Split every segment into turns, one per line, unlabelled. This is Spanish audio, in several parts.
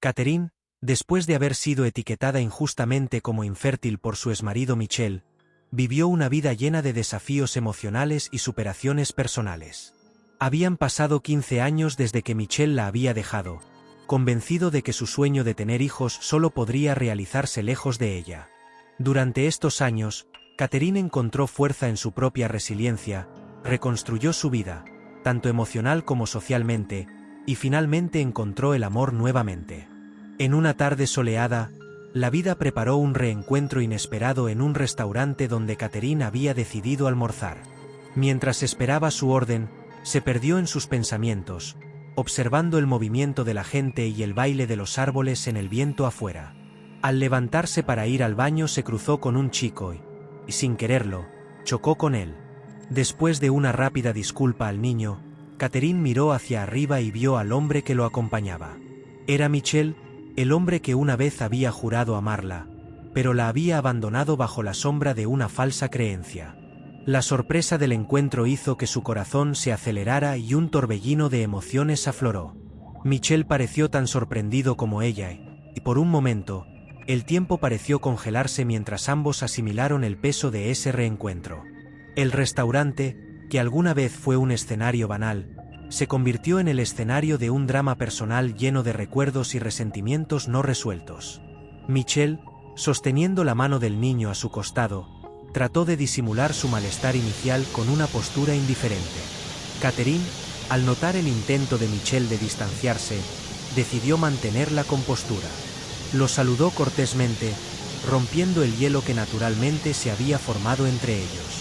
Catherine, después de haber sido etiquetada injustamente como infértil por su exmarido Michel, vivió una vida llena de desafíos emocionales y superaciones personales. Habían pasado 15 años desde que Michel la había dejado, convencido de que su sueño de tener hijos solo podría realizarse lejos de ella. Durante estos años, Catherine encontró fuerza en su propia resiliencia, reconstruyó su vida, tanto emocional como socialmente, y finalmente encontró el amor nuevamente. En una tarde soleada, la vida preparó un reencuentro inesperado en un restaurante donde Catherine había decidido almorzar. Mientras esperaba su orden, se perdió en sus pensamientos, observando el movimiento de la gente y el baile de los árboles en el viento afuera. Al levantarse para ir al baño se cruzó con un chico y, sin quererlo, chocó con él. Después de una rápida disculpa al niño, Catherine miró hacia arriba y vio al hombre que lo acompañaba. Era Michel, el hombre que una vez había jurado amarla, pero la había abandonado bajo la sombra de una falsa creencia. La sorpresa del encuentro hizo que su corazón se acelerara y un torbellino de emociones afloró. Michel pareció tan sorprendido como ella y por un momento, el tiempo pareció congelarse mientras ambos asimilaron el peso de ese reencuentro. El restaurante, que alguna vez fue un escenario banal, se convirtió en el escenario de un drama personal lleno de recuerdos y resentimientos no resueltos. Michel, sosteniendo la mano del niño a su costado, trató de disimular su malestar inicial con una postura indiferente. Catherine, al notar el intento de Michel de distanciarse, decidió mantener la compostura. Lo saludó cortésmente, rompiendo el hielo que naturalmente se había formado entre ellos.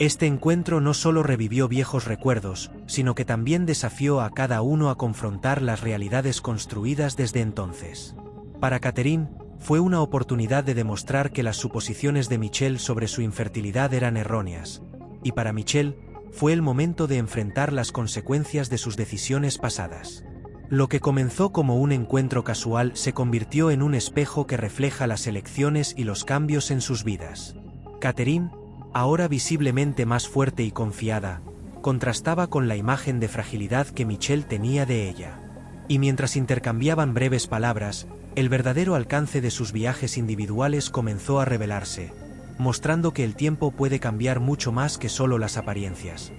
Este encuentro no solo revivió viejos recuerdos, sino que también desafió a cada uno a confrontar las realidades construidas desde entonces. Para Catherine, fue una oportunidad de demostrar que las suposiciones de Michel sobre su infertilidad eran erróneas, y para Michel, fue el momento de enfrentar las consecuencias de sus decisiones pasadas. Lo que comenzó como un encuentro casual se convirtió en un espejo que refleja las elecciones y los cambios en sus vidas. Catherine, ahora visiblemente más fuerte y confiada, contrastaba con la imagen de fragilidad que Michel tenía de ella. Y mientras intercambiaban breves palabras, el verdadero alcance de sus viajes individuales comenzó a revelarse, mostrando que el tiempo puede cambiar mucho más que solo las apariencias.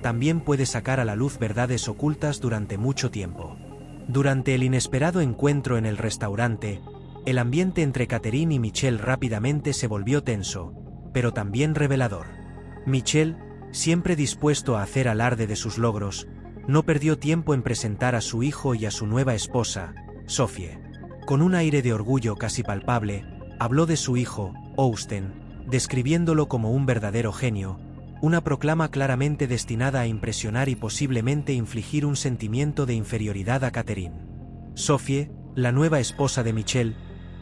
También puede sacar a la luz verdades ocultas durante mucho tiempo. Durante el inesperado encuentro en el restaurante, el ambiente entre Catherine y Michel rápidamente se volvió tenso, pero también revelador. Michel, siempre dispuesto a hacer alarde de sus logros, no perdió tiempo en presentar a su hijo y a su nueva esposa, Sophie. Con un aire de orgullo casi palpable, habló de su hijo, Austen, describiéndolo como un verdadero genio, una proclama claramente destinada a impresionar y posiblemente infligir un sentimiento de inferioridad a Catherine. Sophie, la nueva esposa de Michel,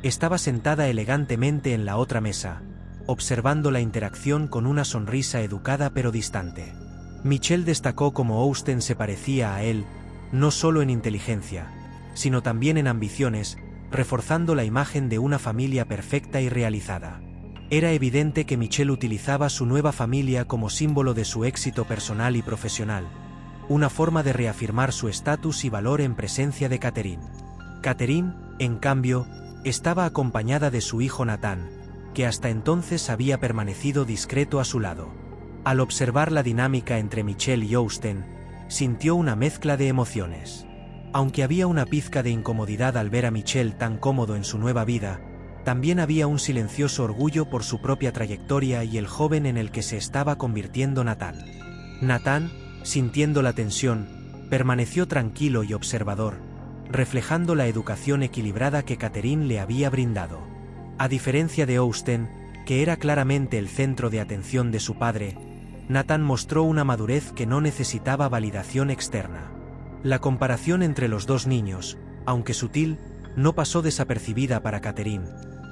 estaba sentada elegantemente en la otra mesa, observando la interacción con una sonrisa educada pero distante. Michel destacó cómo Austen se parecía a él, no solo en inteligencia, sino también en ambiciones, reforzando la imagen de una familia perfecta y realizada. Era evidente que Michel utilizaba su nueva familia como símbolo de su éxito personal y profesional, una forma de reafirmar su estatus y valor en presencia de Catherine. Catherine, en cambio, estaba acompañada de su hijo Nathan, que hasta entonces había permanecido discreto a su lado. Al observar la dinámica entre Michel y Austen, sintió una mezcla de emociones. Aunque había una pizca de incomodidad al ver a Michel tan cómodo en su nueva vida, también había un silencioso orgullo por su propia trayectoria y el joven en el que se estaba convirtiendo Nathan. Nathan, sintiendo la tensión, permaneció tranquilo y observador, reflejando la educación equilibrada que Catherine le había brindado. A diferencia de Austen, que era claramente el centro de atención de su padre, Nathan mostró una madurez que no necesitaba validación externa. La comparación entre los dos niños, aunque sutil, no pasó desapercibida para Catherine,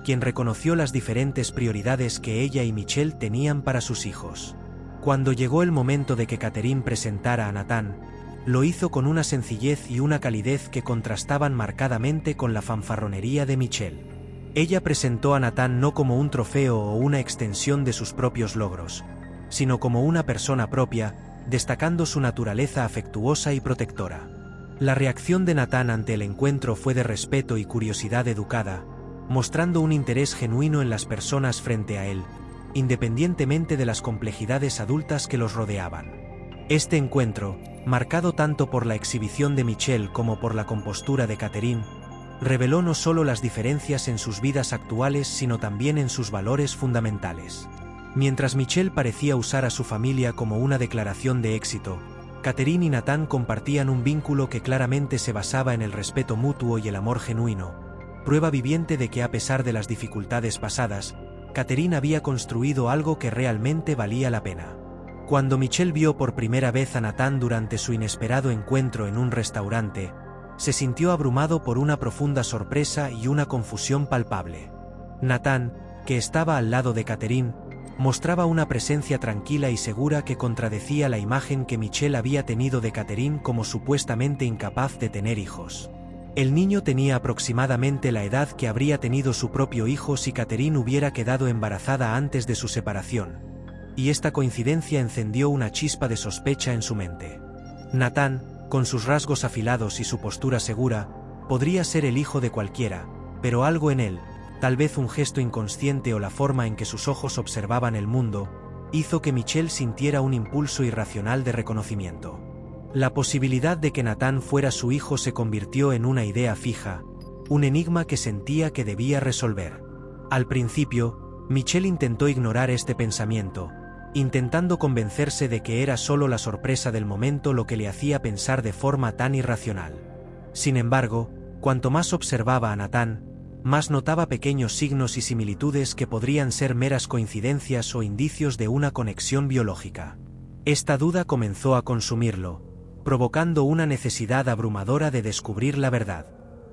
quien reconoció las diferentes prioridades que ella y Michel tenían para sus hijos. Cuando llegó el momento de que Catherine presentara a Nathan, lo hizo con una sencillez y una calidez que contrastaban marcadamente con la fanfarronería de Michel. Ella presentó a Nathan no como un trofeo o una extensión de sus propios logros, sino como una persona propia, destacando su naturaleza afectuosa y protectora. La reacción de Nathan ante el encuentro fue de respeto y curiosidad educada, mostrando un interés genuino en las personas frente a él, independientemente de las complejidades adultas que los rodeaban. Este encuentro, marcado tanto por la exhibición de Michelle como por la compostura de Catherine, reveló no solo las diferencias en sus vidas actuales sino también en sus valores fundamentales. Mientras Michelle parecía usar a su familia como una declaración de éxito, Catherine y Nathan compartían un vínculo que claramente se basaba en el respeto mutuo y el amor genuino, prueba viviente de que a pesar de las dificultades pasadas, Catherine había construido algo que realmente valía la pena. Cuando Michelle vio por primera vez a Nathan durante su inesperado encuentro en un restaurante, se sintió abrumado por una profunda sorpresa y una confusión palpable. Nathan, que estaba al lado de Catherine, mostraba una presencia tranquila y segura que contradecía la imagen que Michelle había tenido de Catherine como supuestamente incapaz de tener hijos. El niño tenía aproximadamente la edad que habría tenido su propio hijo si Catherine hubiera quedado embarazada antes de su separación, y esta coincidencia encendió una chispa de sospecha en su mente. Nathan, con sus rasgos afilados y su postura segura, podría ser el hijo de cualquiera, pero algo en él, tal vez un gesto inconsciente o la forma en que sus ojos observaban el mundo, hizo que Michelle sintiera un impulso irracional de reconocimiento. La posibilidad de que Nathan fuera su hijo se convirtió en una idea fija, un enigma que sentía que debía resolver. Al principio, Michelle intentó ignorar este pensamiento, intentando convencerse de que era solo la sorpresa del momento lo que le hacía pensar de forma tan irracional. Sin embargo, cuanto más observaba a Nathan, más notaba pequeños signos y similitudes que podrían ser meras coincidencias o indicios de una conexión biológica. Esta duda comenzó a consumirlo, provocando una necesidad abrumadora de descubrir la verdad.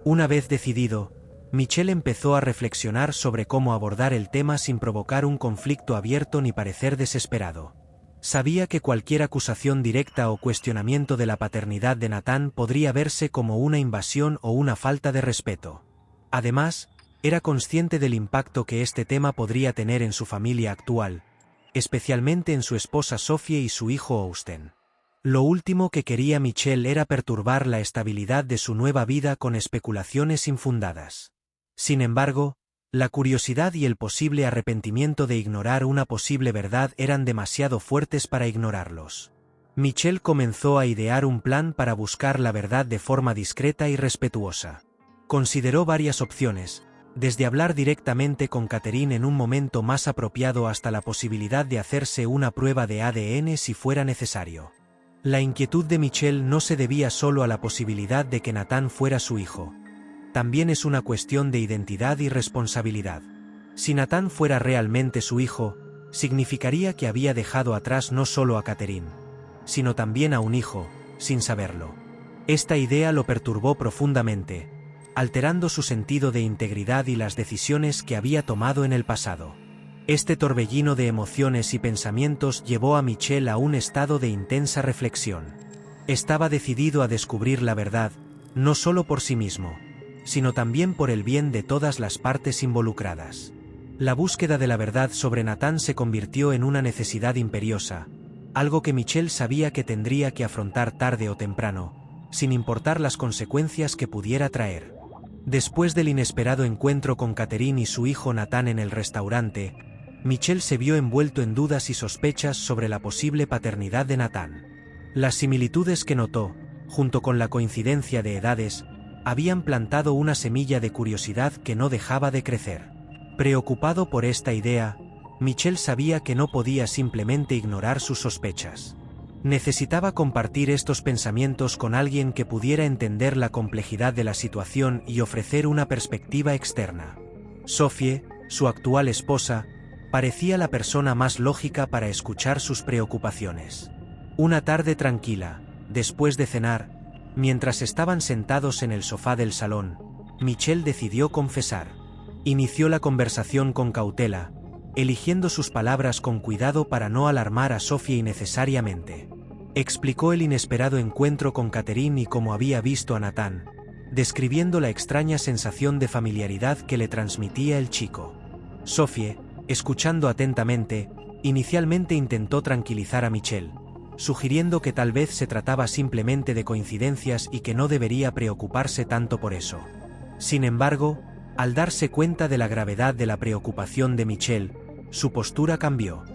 Una vez decidido, Michelle empezó a reflexionar sobre cómo abordar el tema sin provocar un conflicto abierto ni parecer desesperado. Sabía que cualquier acusación directa o cuestionamiento de la paternidad de Nathan podría verse como una invasión o una falta de respeto. Además, era consciente del impacto que este tema podría tener en su familia actual, especialmente en su esposa Sophie y su hijo Austen. Lo último que quería Michelle era perturbar la estabilidad de su nueva vida con especulaciones infundadas. Sin embargo, la curiosidad y el posible arrepentimiento de ignorar una posible verdad eran demasiado fuertes para ignorarlos. Michelle comenzó a idear un plan para buscar la verdad de forma discreta y respetuosa. Consideró varias opciones, desde hablar directamente con Catherine en un momento más apropiado hasta la posibilidad de hacerse una prueba de ADN si fuera necesario. La inquietud de Michelle no se debía solo a la posibilidad de que Nathan fuera su hijo. También es una cuestión de identidad y responsabilidad. Si Nathan fuera realmente su hijo, significaría que había dejado atrás no solo a Catherine, sino también a un hijo, sin saberlo. Esta idea lo perturbó profundamente, alterando su sentido de integridad y las decisiones que había tomado en el pasado. Este torbellino de emociones y pensamientos llevó a Michelle a un estado de intensa reflexión. Estaba decidido a descubrir la verdad, no solo por sí mismo, sino también por el bien de todas las partes involucradas. La búsqueda de la verdad sobre Nathan se convirtió en una necesidad imperiosa, algo que Michelle sabía que tendría que afrontar tarde o temprano, sin importar las consecuencias que pudiera traer. Después del inesperado encuentro con Catherine y su hijo Nathan en el restaurante, Michelle se vio envuelto en dudas y sospechas sobre la posible paternidad de Nathan. Las similitudes que notó, junto con la coincidencia de edades, habían plantado una semilla de curiosidad que no dejaba de crecer. Preocupado por esta idea, Michelle sabía que no podía simplemente ignorar sus sospechas. Necesitaba compartir estos pensamientos con alguien que pudiera entender la complejidad de la situación y ofrecer una perspectiva externa. Sophie, su actual esposa, parecía la persona más lógica para escuchar sus preocupaciones. Una tarde tranquila, después de cenar, mientras estaban sentados en el sofá del salón, Michelle decidió confesar. Inició la conversación con cautela, eligiendo sus palabras con cuidado para no alarmar a Sophie innecesariamente. Explicó el inesperado encuentro con Catherine y cómo había visto a Nathan, describiendo la extraña sensación de familiaridad que le transmitía el chico. Sophie, escuchando atentamente, inicialmente intentó tranquilizar a Michelle, sugiriendo que tal vez se trataba simplemente de coincidencias y que no debería preocuparse tanto por eso. Sin embargo, al darse cuenta de la gravedad de la preocupación de Michelle, su postura cambió.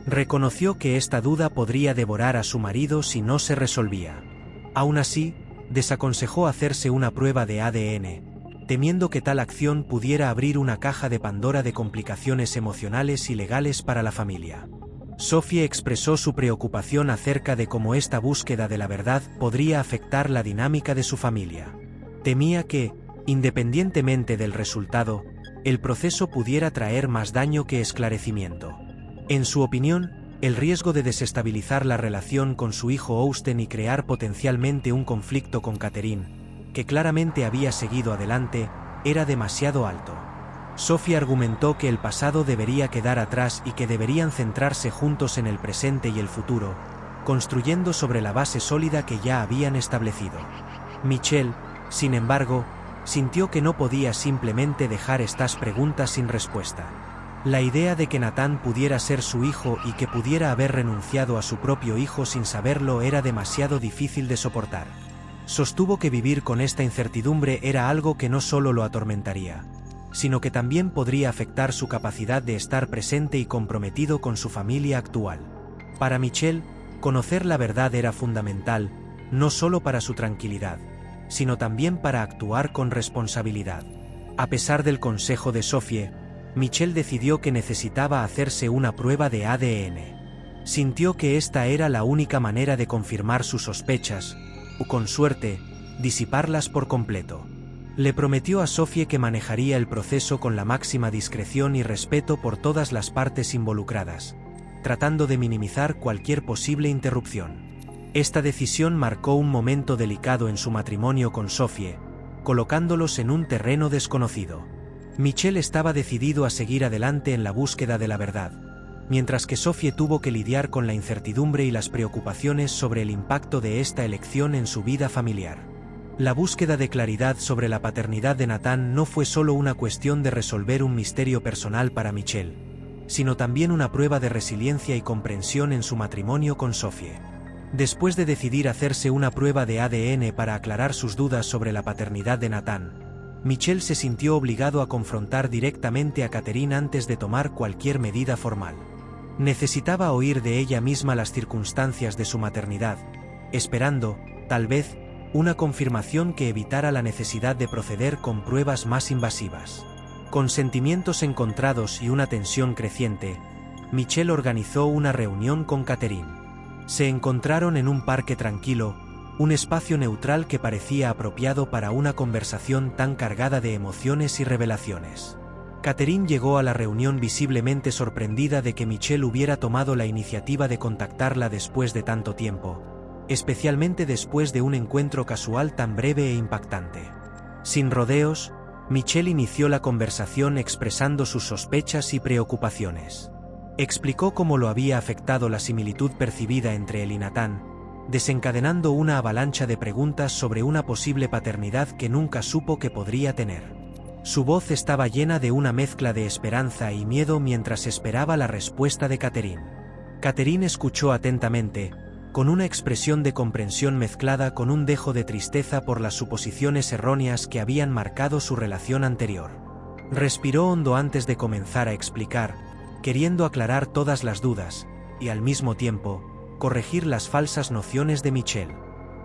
Reconoció que esta duda podría devorar a su marido si no se resolvía. Aún así, desaconsejó hacerse una prueba de ADN, temiendo que tal acción pudiera abrir una caja de Pandora de complicaciones emocionales y legales para la familia. Sophie expresó su preocupación acerca de cómo esta búsqueda de la verdad podría afectar la dinámica de su familia. Temía que, independientemente del resultado, el proceso pudiera traer más daño que esclarecimiento. En su opinión, el riesgo de desestabilizar la relación con su hijo Austen y crear potencialmente un conflicto con Catherine, que claramente había seguido adelante, era demasiado alto. Sophie argumentó que el pasado debería quedar atrás y que deberían centrarse juntos en el presente y el futuro, construyendo sobre la base sólida que ya habían establecido. Michelle, sin embargo, sintió que no podía simplemente dejar estas preguntas sin respuesta. La idea de que Nathan pudiera ser su hijo y que pudiera haber renunciado a su propio hijo sin saberlo era demasiado difícil de soportar. Sostuvo que vivir con esta incertidumbre era algo que no solo lo atormentaría, sino que también podría afectar su capacidad de estar presente y comprometido con su familia actual. Para Michelle, conocer la verdad era fundamental, no solo para su tranquilidad, sino también para actuar con responsabilidad. A pesar del consejo de Sophie, Michelle decidió que necesitaba hacerse una prueba de ADN. Sintió que esta era la única manera de confirmar sus sospechas, o con suerte, disiparlas por completo. Le prometió a Sophie que manejaría el proceso con la máxima discreción y respeto por todas las partes involucradas, tratando de minimizar cualquier posible interrupción. Esta decisión marcó un momento delicado en su matrimonio con Sophie, colocándolos en un terreno desconocido. Michelle estaba decidido a seguir adelante en la búsqueda de la verdad, mientras que Sophie tuvo que lidiar con la incertidumbre y las preocupaciones sobre el impacto de esta elección en su vida familiar. La búsqueda de claridad sobre la paternidad de Nathan no fue solo una cuestión de resolver un misterio personal para Michelle, sino también una prueba de resiliencia y comprensión en su matrimonio con Sophie. Después de decidir hacerse una prueba de ADN para aclarar sus dudas sobre la paternidad de Nathan, Michelle se sintió obligado a confrontar directamente a Catherine antes de tomar cualquier medida formal. Necesitaba oír de ella misma las circunstancias de su maternidad, esperando, tal vez, una confirmación que evitara la necesidad de proceder con pruebas más invasivas. Con sentimientos encontrados y una tensión creciente, Michelle organizó una reunión con Catherine. Se encontraron en un parque tranquilo, un espacio neutral que parecía apropiado para una conversación tan cargada de emociones y revelaciones. Catherine llegó a la reunión visiblemente sorprendida de que Michelle hubiera tomado la iniciativa de contactarla después de tanto tiempo, especialmente después de un encuentro casual tan breve e impactante. Sin rodeos, Michelle inició la conversación expresando sus sospechas y preocupaciones. Explicó cómo lo había afectado la similitud percibida entre él y Nathan, desencadenando una avalancha de preguntas sobre una posible paternidad que nunca supo que podría tener. Su voz estaba llena de una mezcla de esperanza y miedo mientras esperaba la respuesta de Catherine. Catherine escuchó atentamente, con una expresión de comprensión mezclada con un dejo de tristeza por las suposiciones erróneas que habían marcado su relación anterior. Respiró hondo antes de comenzar a explicar, queriendo aclarar todas las dudas, y al mismo tiempo, corregir las falsas nociones de Michelle.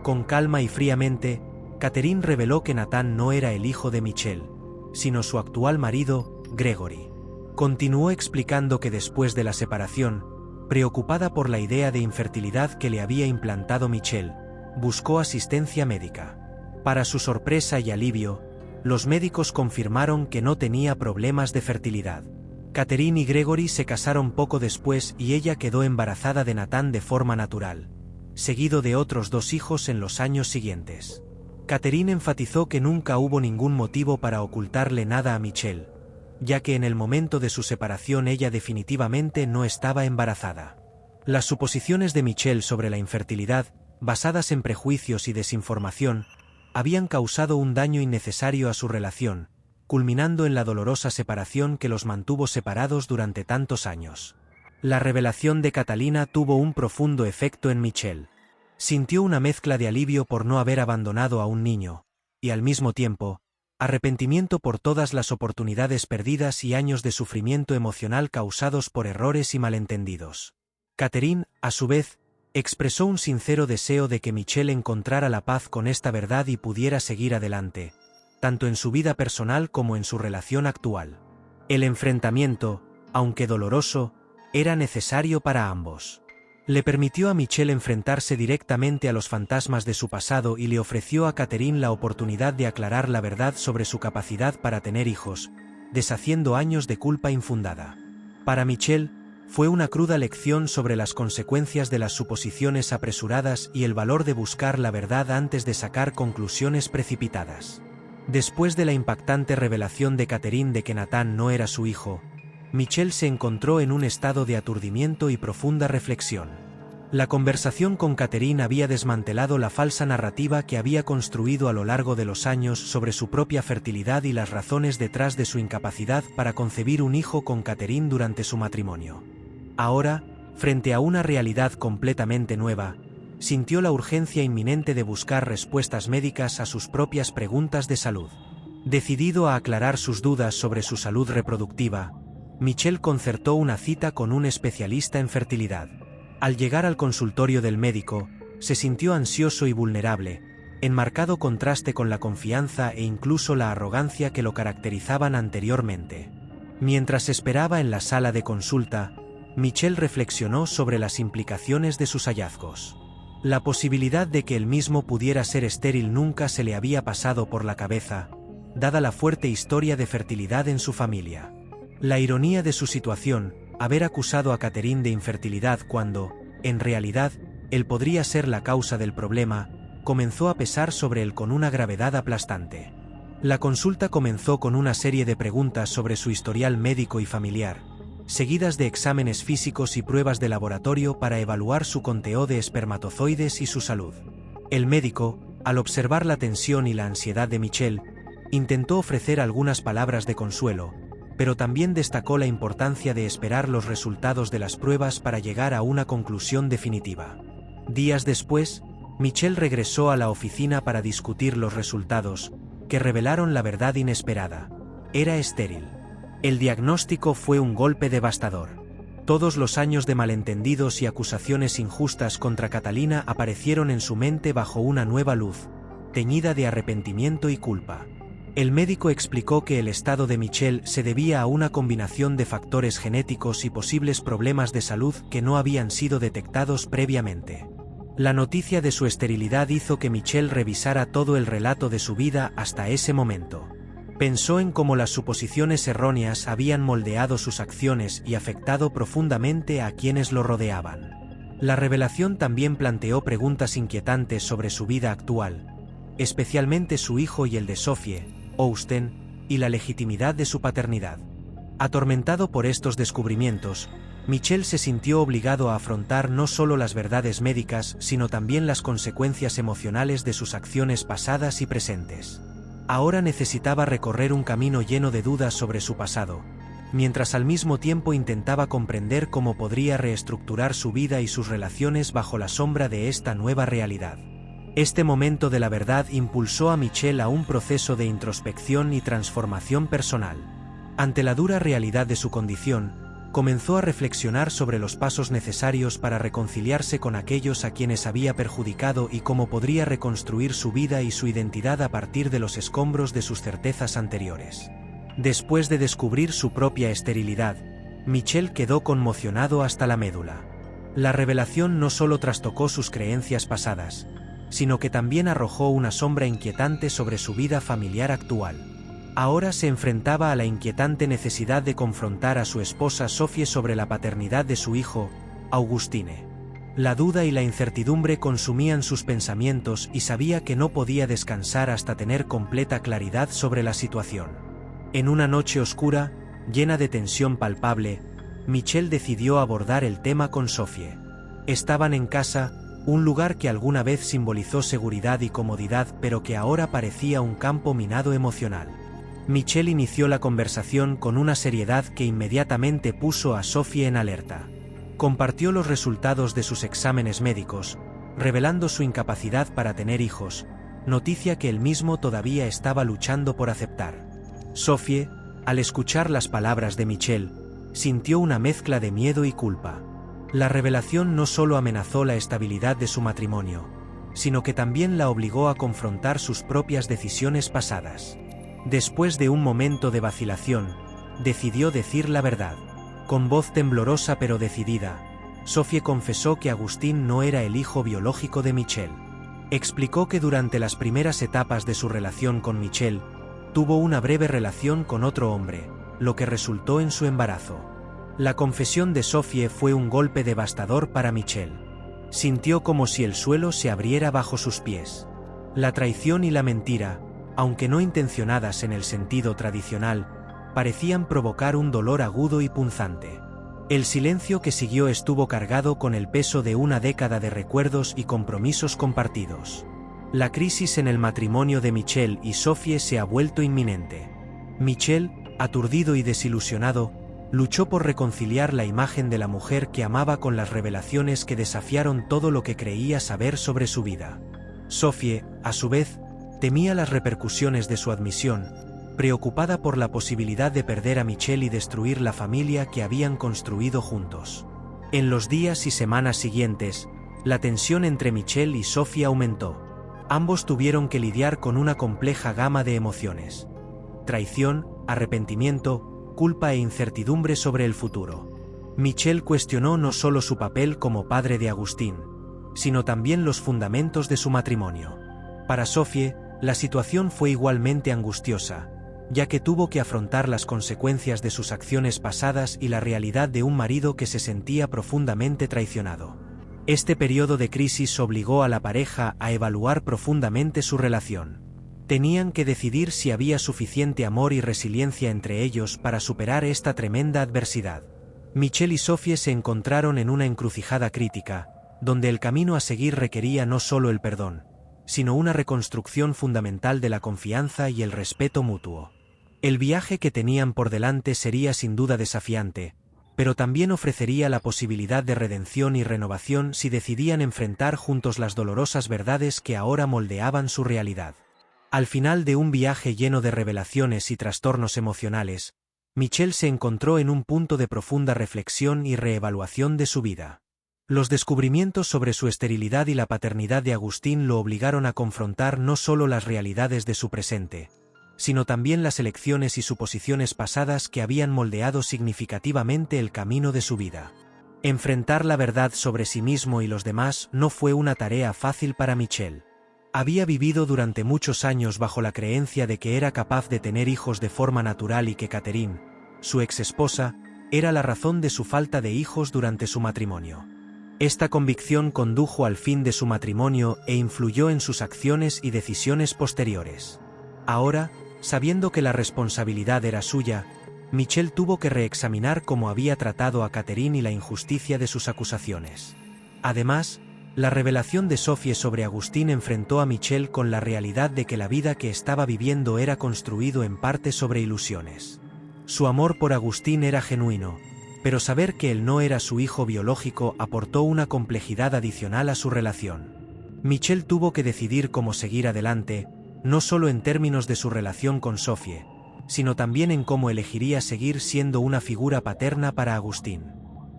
Con calma y fríamente, Catherine reveló que Nathan no era el hijo de Michelle, sino su actual marido, Gregory. Continuó explicando que después de la separación, preocupada por la idea de infertilidad que le había implantado Michelle, buscó asistencia médica. Para su sorpresa y alivio, los médicos confirmaron que no tenía problemas de fertilidad. Catherine y Gregory se casaron poco después y ella quedó embarazada de Nathan de forma natural, seguido de otros 2 hijos en los años siguientes. Catherine enfatizó que nunca hubo ningún motivo para ocultarle nada a Michelle, ya que en el momento de su separación ella definitivamente no estaba embarazada. Las suposiciones de Michelle sobre la infertilidad, basadas en prejuicios y desinformación, habían causado un daño innecesario a su relación, culminando en la dolorosa separación que los mantuvo separados durante tantos años. La revelación de Catalina tuvo un profundo efecto en Michelle. Sintió una mezcla de alivio por no haber abandonado a un niño, y al mismo tiempo, arrepentimiento por todas las oportunidades perdidas y años de sufrimiento emocional causados por errores y malentendidos. Catherine, a su vez, expresó un sincero deseo de que Michelle encontrara la paz con esta verdad y pudiera seguir adelante, tanto en su vida personal como en su relación actual. El enfrentamiento, aunque doloroso, era necesario para ambos. Le permitió a Michelle enfrentarse directamente a los fantasmas de su pasado y le ofreció a Catherine la oportunidad de aclarar la verdad sobre su capacidad para tener hijos, deshaciendo años de culpa infundada. Para Michelle, fue una cruda lección sobre las consecuencias de las suposiciones apresuradas y el valor de buscar la verdad antes de sacar conclusiones precipitadas. Después de la impactante revelación de Catherine de que Nathan no era su hijo, Michelle se encontró en un estado de aturdimiento y profunda reflexión. La conversación con Catherine había desmantelado la falsa narrativa que había construido a lo largo de los años sobre su propia fertilidad y las razones detrás de su incapacidad para concebir un hijo con Catherine durante su matrimonio. Ahora, frente a una realidad completamente nueva, sintió la urgencia inminente de buscar respuestas médicas a sus propias preguntas de salud. Decidido a aclarar sus dudas sobre su salud reproductiva, Michelle concertó una cita con un especialista en fertilidad. Al llegar al consultorio del médico, se sintió ansioso y vulnerable, en marcado contraste con la confianza e incluso la arrogancia que lo caracterizaban anteriormente. Mientras esperaba en la sala de consulta, Michelle reflexionó sobre las implicaciones de sus hallazgos. La posibilidad de que él mismo pudiera ser estéril nunca se le había pasado por la cabeza, dada la fuerte historia de fertilidad en su familia. La ironía de su situación, haber acusado a Catherine de infertilidad cuando, en realidad, él podría ser la causa del problema, comenzó a pesar sobre él con una gravedad aplastante. La consulta comenzó con una serie de preguntas sobre su historial médico y familiar, seguidas de exámenes físicos y pruebas de laboratorio para evaluar su conteo de espermatozoides y su salud. El médico, al observar la tensión y la ansiedad de Michelle, intentó ofrecer algunas palabras de consuelo, pero también destacó la importancia de esperar los resultados de las pruebas para llegar a una conclusión definitiva. Días después, Michelle regresó a la oficina para discutir los resultados, que revelaron la verdad inesperada. Era estéril. El diagnóstico fue un golpe devastador. Todos los años de malentendidos y acusaciones injustas contra Catalina aparecieron en su mente bajo una nueva luz, teñida de arrepentimiento y culpa. El médico explicó que el estado de Michelle se debía a una combinación de factores genéticos y posibles problemas de salud que no habían sido detectados previamente. La noticia de su esterilidad hizo que Michelle revisara todo el relato de su vida hasta ese momento. Pensó en cómo las suposiciones erróneas habían moldeado sus acciones y afectado profundamente a quienes lo rodeaban. La revelación también planteó preguntas inquietantes sobre su vida actual, especialmente su hijo y el de Sophie, Austen, y la legitimidad de su paternidad. Atormentado por estos descubrimientos, Michelle se sintió obligado a afrontar no solo las verdades médicas sino también las consecuencias emocionales de sus acciones pasadas y presentes. Ahora necesitaba recorrer un camino lleno de dudas sobre su pasado, mientras al mismo tiempo intentaba comprender cómo podría reestructurar su vida y sus relaciones bajo la sombra de esta nueva realidad. Este momento de la verdad impulsó a Michelle a un proceso de introspección y transformación personal. Ante la dura realidad de su condición, comenzó a reflexionar sobre los pasos necesarios para reconciliarse con aquellos a quienes había perjudicado y cómo podría reconstruir su vida y su identidad a partir de los escombros de sus certezas anteriores. Después de descubrir su propia esterilidad, Michelle quedó conmocionado hasta la médula. La revelación no solo trastocó sus creencias pasadas, sino que también arrojó una sombra inquietante sobre su vida familiar actual. Ahora se enfrentaba a la inquietante necesidad de confrontar a su esposa Sophie sobre la paternidad de su hijo, Augustine. La duda y la incertidumbre consumían sus pensamientos y sabía que no podía descansar hasta tener completa claridad sobre la situación. En una noche oscura, llena de tensión palpable, Michelle decidió abordar el tema con Sophie. Estaban en casa, un lugar que alguna vez simbolizó seguridad y comodidad pero que ahora parecía un campo minado emocional. Michelle inició la conversación con una seriedad que inmediatamente puso a Sophie en alerta. Compartió los resultados de sus exámenes médicos, revelando su incapacidad para tener hijos, noticia que él mismo todavía estaba luchando por aceptar. Sophie, al escuchar las palabras de Michel, sintió una mezcla de miedo y culpa. La revelación no solo amenazó la estabilidad de su matrimonio, sino que también la obligó a confrontar sus propias decisiones pasadas. Después de un momento de vacilación, decidió decir la verdad. Con voz temblorosa pero decidida, Sophie confesó que Agustín no era el hijo biológico de Michel. Explicó que durante las primeras etapas de su relación con Michel, tuvo una breve relación con otro hombre, lo que resultó en su embarazo. La confesión de Sophie fue un golpe devastador para Michel. Sintió como si el suelo se abriera bajo sus pies. La traición y la mentira, aunque no intencionadas en el sentido tradicional, parecían provocar un dolor agudo y punzante. El silencio que siguió estuvo cargado con el peso de una década de recuerdos y compromisos compartidos. La crisis en el matrimonio de Michel y Sophie se ha vuelto inminente. Michel, aturdido y desilusionado, luchó por reconciliar la imagen de la mujer que amaba con las revelaciones que desafiaron todo lo que creía saber sobre su vida. Sophie, a su vez, temía las repercusiones de su admisión, preocupada por la posibilidad de perder a Michel y destruir la familia que habían construido juntos. En los días y semanas siguientes, la tensión entre Michel y Sophie aumentó. Ambos tuvieron que lidiar con una compleja gama de emociones: traición, arrepentimiento, culpa e incertidumbre sobre el futuro. Michel cuestionó no solo su papel como padre de Agustín, sino también los fundamentos de su matrimonio. Para Sophie, la situación fue igualmente angustiosa, ya que tuvo que afrontar las consecuencias de sus acciones pasadas y la realidad de un marido que se sentía profundamente traicionado. Este periodo de crisis obligó a la pareja a evaluar profundamente su relación. Tenían que decidir si había suficiente amor y resiliencia entre ellos para superar esta tremenda adversidad. Michel y Sophie se encontraron en una encrucijada crítica, donde el camino a seguir requería no solo el perdón, sino una reconstrucción fundamental de la confianza y el respeto mutuo. El viaje que tenían por delante sería sin duda desafiante, pero también ofrecería la posibilidad de redención y renovación si decidían enfrentar juntos las dolorosas verdades que ahora moldeaban su realidad. Al final de un viaje lleno de revelaciones y trastornos emocionales, Michel se encontró en un punto de profunda reflexión y reevaluación de su vida. Los descubrimientos sobre su esterilidad y la paternidad de Agustín lo obligaron a confrontar no solo las realidades de su presente, sino también las elecciones y suposiciones pasadas que habían moldeado significativamente el camino de su vida. Enfrentar la verdad sobre sí mismo y los demás no fue una tarea fácil para Michel. Había vivido durante muchos años bajo la creencia de que era capaz de tener hijos de forma natural y que Catherine, su ex-esposa, era la razón de su falta de hijos durante su matrimonio. Esta convicción condujo al fin de su matrimonio e influyó en sus acciones y decisiones posteriores. Ahora, sabiendo que la responsabilidad era suya, Michel tuvo que reexaminar cómo había tratado a Catherine y la injusticia de sus acusaciones. Además, la revelación de Sophie sobre Agustín enfrentó a Michel con la realidad de que la vida que estaba viviendo era construido en parte sobre ilusiones. Su amor por Agustín era genuino, pero saber que él no era su hijo biológico aportó una complejidad adicional a su relación. Michel tuvo que decidir cómo seguir adelante, no solo en términos de su relación con Sophie, sino también en cómo elegiría seguir siendo una figura paterna para Agustín.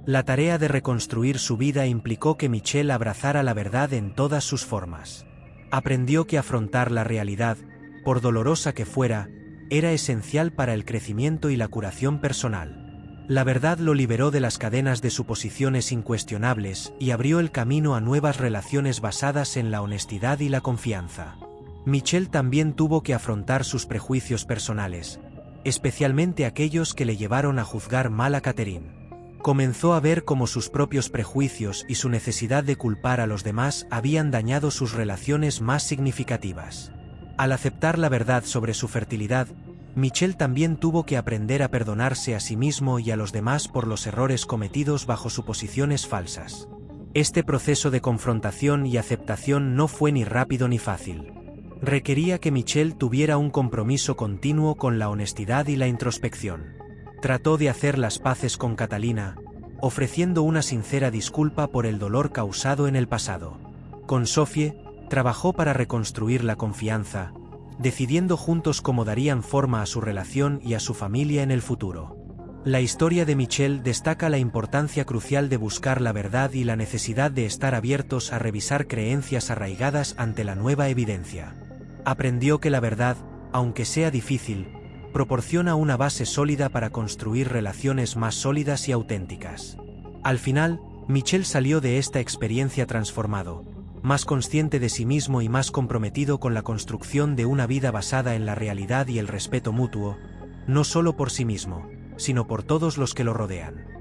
La tarea de reconstruir su vida implicó que Michel abrazara la verdad en todas sus formas. Aprendió que afrontar la realidad, por dolorosa que fuera, era esencial para el crecimiento y la curación personal. La verdad lo liberó de las cadenas de suposiciones incuestionables y abrió el camino a nuevas relaciones basadas en la honestidad y la confianza. Michel también tuvo que afrontar sus prejuicios personales, especialmente aquellos que le llevaron a juzgar mal a Catherine. Comenzó a ver cómo sus propios prejuicios y su necesidad de culpar a los demás habían dañado sus relaciones más significativas. Al aceptar la verdad sobre su fertilidad, Michel también tuvo que aprender a perdonarse a sí mismo y a los demás por los errores cometidos bajo suposiciones falsas. Este proceso de confrontación y aceptación no fue ni rápido ni fácil. Requería que Michel tuviera un compromiso continuo con la honestidad y la introspección. Trató de hacer las paces con Catalina, ofreciendo una sincera disculpa por el dolor causado en el pasado. Con Sophie, trabajó para reconstruir la confianza, decidiendo juntos cómo darían forma a su relación y a su familia en el futuro. La historia de Michelle destaca la importancia crucial de buscar la verdad y la necesidad de estar abiertos a revisar creencias arraigadas ante la nueva evidencia. Aprendió que la verdad, aunque sea difícil, proporciona una base sólida para construir relaciones más sólidas y auténticas. Al final, Michelle salió de esta experiencia transformado, más consciente de sí mismo y más comprometido con la construcción de una vida basada en la realidad y el respeto mutuo, no solo por sí mismo, sino por todos los que lo rodean.